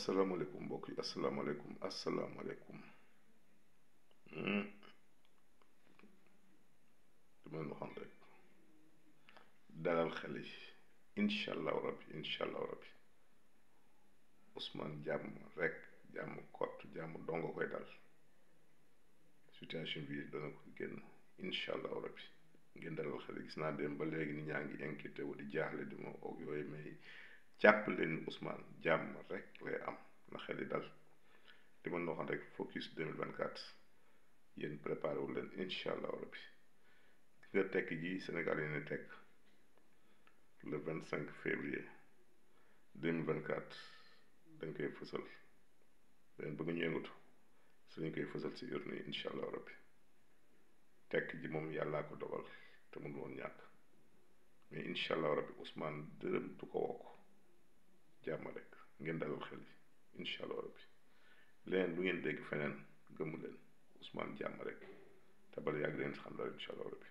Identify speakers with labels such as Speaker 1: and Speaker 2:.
Speaker 1: asalaamaaleykum mbokk yi asalaamaaleykum dama leen waxoon rek dalal xel yi incha allahu rabbi Ousmane jàmm rek jàmm kott jàmm dongo koy dal situation bi dana ko génn incha allahu rabbi ngeen dalal xel yi gis naa dem ba léegi ni ñaa ngi inquiété wu di jaaxle di ma og yooyu mais jàpp leen Ousmane jàmm rek lay am na xel yi dal li ma waxoon rek focus 2024 yéen préparé wu leen incha allahu rabbi gis nga tekk ji Sénégal yi ne tekk le 25 février 2024 dañ koy fësal leen bëgg ñu yëngatu su ñu koy fësal si urne yi incha allahu rabbi tekk ji moom yàllaa ko dogal te mënu woon ñàkk mais incha allahu rabbi Ousmane dërëm du ko wokk jàmm rek ngeen dalal xel yi incha allahu rabbi leneen lu ngeen dégg feneen gëmu leen Ousmane jàmm rek te bala yàgg leen xam dara incha allahu rabbi